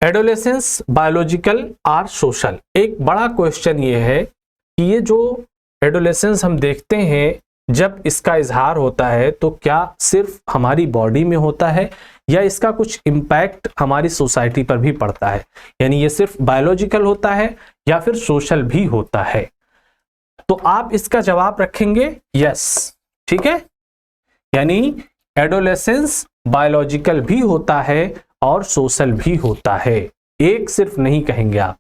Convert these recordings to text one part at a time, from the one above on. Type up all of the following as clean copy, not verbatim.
Adolescence biological और social. एक बड़ा क्वेश्चन ये है कि ये जो एडोलेसेंस हम देखते हैं जब इसका इजहार होता है तो क्या सिर्फ हमारी बॉडी में होता है या इसका कुछ इम्पैक्ट हमारी सोसाइटी पर भी पड़ता है, यानी ये सिर्फ बायोलॉजिकल होता है या फिर सोशल भी होता है। तो आप इसका जवाब रखेंगे यस, ठीक है, यानी एडोलेसेंस बायोलॉजिकल भी होता है और सोशल भी होता है, एक सिर्फ नहीं कहेंगे आप।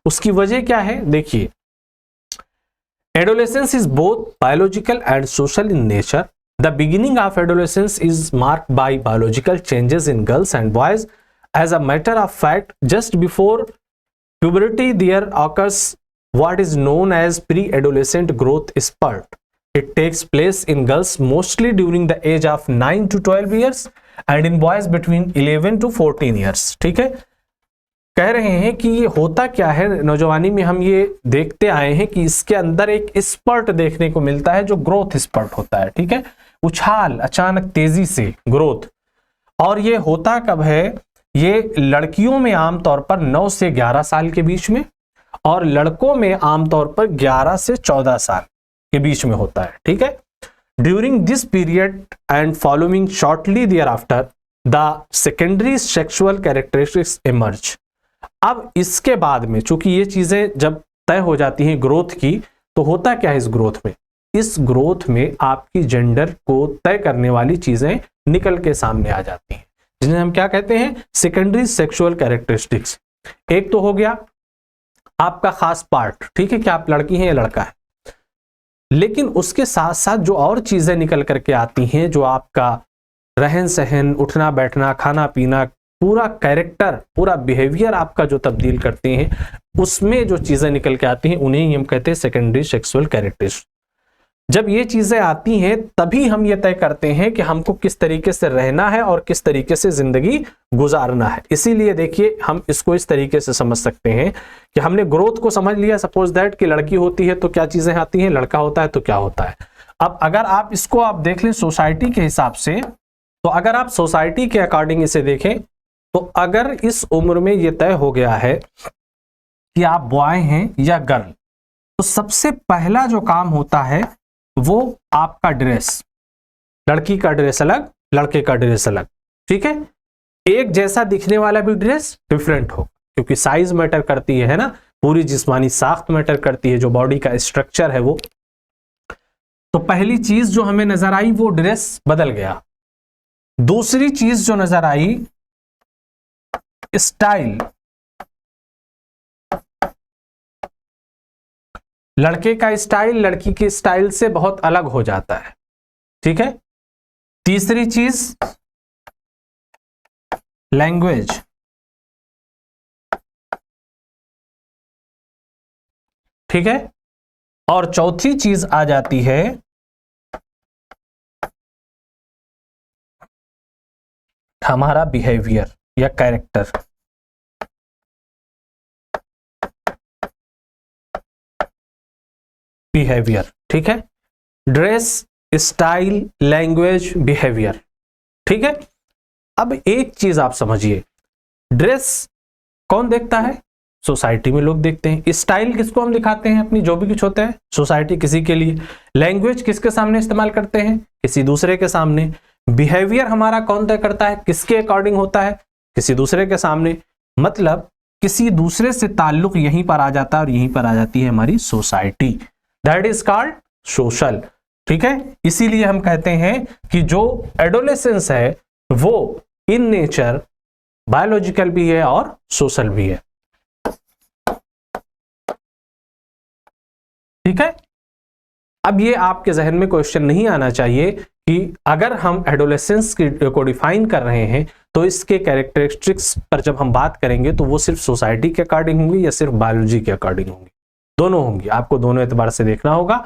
उसकी वजह क्या है देखिए, adolescence is both biological and social in nature. The beginning of adolescence is marked by biological changes in girls and boys. As a matter of fact, just before puberty there occurs what is known as pre-adolescent growth spurt. It takes place in girls mostly during the age of 9 to 12 years and in boys between 11 to 14 years. ठीक है, कह रहे हैं कि ये होता क्या है, नौजवानी में हम ये देखते आए हैं कि इसके अंदर एक स्पर्ट देखने को मिलता है जो ग्रोथ स्पर्ट होता है, ठीक है, उछाल, अचानक तेजी से ग्रोथ। और ये होता कब है, ये लड़कियों में आमतौर पर 9 से 11 साल के बीच में और लड़कों में आमतौर पर 11 से 14 साल के बीच में होता है, ठीक है। During this period and following shortly thereafter the secondary sexual characteristics emerge. अब इसके बाद में चूंकि ये चीजें जब तय हो जाती हैं ग्रोथ की, तो होता क्या है इस ग्रोथ में, इस ग्रोथ में आपकी जेंडर को तय करने वाली चीजें निकल के सामने आ जाती हैं, जिन्हें हम क्या कहते हैं, सेकेंडरी सेक्सुअल कैरेक्टरिस्टिक्स। एक तो हो गया आपका खास पार्ट, ठीक है, कि आप लड़की हैं या लड़का है, लेकिन उसके साथ साथ जो और चीजें निकल करके आती हैं, जो आपका रहन सहन, उठना बैठना, खाना पीना, पूरा कैरेक्टर, पूरा बिहेवियर आपका जो तब्दील करते हैं, उसमें जो चीजें निकल के आती हैं उन्हें ही हम कहते हैं सेकेंडरी सेक्सुअल कैरेक्टरिस्टिक्स। जब ये चीजें आती हैं तभी हम ये तय करते हैं कि हमको किस तरीके से रहना है और किस तरीके से जिंदगी गुजारना है। इसीलिए देखिए हम इसको इस तरीके से समझ सकते हैं कि हमने ग्रोथ को समझ लिया, सपोज दैट कि लड़की होती है तो क्या चीजें आती हैं, लड़का होता है तो क्या होता है। अब अगर आप इसको आप देख लें सोसाइटी के हिसाब से, तो अगर आप सोसाइटी के अकॉर्डिंग इसे देखें, तो अगर इस उम्र में यह तय हो गया है कि आप बॉय हैं या गर्ल, तो सबसे पहला जो काम होता है वो आपका ड्रेस, लड़की का ड्रेस अलग, लड़के का ड्रेस अलग, ठीक है। एक जैसा दिखने वाला भी ड्रेस डिफरेंट हो, क्योंकि साइज मैटर करती है ना, पूरी जिस्मानी साख्त मैटर करती है, जो बॉडी का स्ट्रक्चर है वो। तो पहली चीज जो हमें नजर आई वो ड्रेस बदल गया। दूसरी चीज जो नजर आई स्टाइल, लड़के का स्टाइल लड़की के स्टाइल से बहुत अलग हो जाता है, ठीक है। तीसरी चीज लैंग्वेज, ठीक है। और चौथी चीज आ जाती है हमारा बिहेवियर या कैरेक्टर। बिहेवियर, ठीक है, ड्रेस, स्टाइल, लैंग्वेज, बिहेवियर, ठीक है। अब एक चीज आप समझिए, ड्रेस कौन देखता है, सोसाइटी में लोग देखते हैं। स्टाइल किसको हम दिखाते हैं, अपनी जो भी कुछ होता है सोसाइटी किसी के लिए। लैंग्वेज किसके सामने इस्तेमाल करते हैं, किसी दूसरे के सामने। बिहेवियर हमारा कौन तय करता है, किसके अकॉर्डिंग होता है, किसी दूसरे के सामने। मतलब किसी दूसरे से ताल्लुक यहीं पर आ जाता है और यहीं पर आ जाती है हमारी society, that is called social, ठीक है। इसीलिए हम कहते हैं कि जो एडोलेसेंस है वो इन नेचर बायोलॉजिकल भी है और सोशल भी है, ठीक है। अब ये आपके जहन में क्वेश्चन नहीं आना चाहिए कि अगर हम एडोलेसेंस को डिफाइन कर रहे हैं तो इसके कैरेक्टरिस्टिक्स पर जब हम बात करेंगे तो वो सिर्फ सोसाइटी के अकॉर्डिंग होंगी या सिर्फ बायोलॉजी के अकॉर्डिंग होंगी, दोनों होंगी। आपको दोनों एतबार से देखना होगा,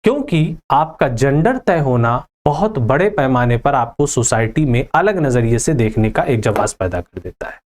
क्योंकि आपका जेंडर तय होना बहुत बड़े पैमाने पर आपको सोसाइटी में अलग नजरिए से देखने का एक जवाब पैदा कर देता है।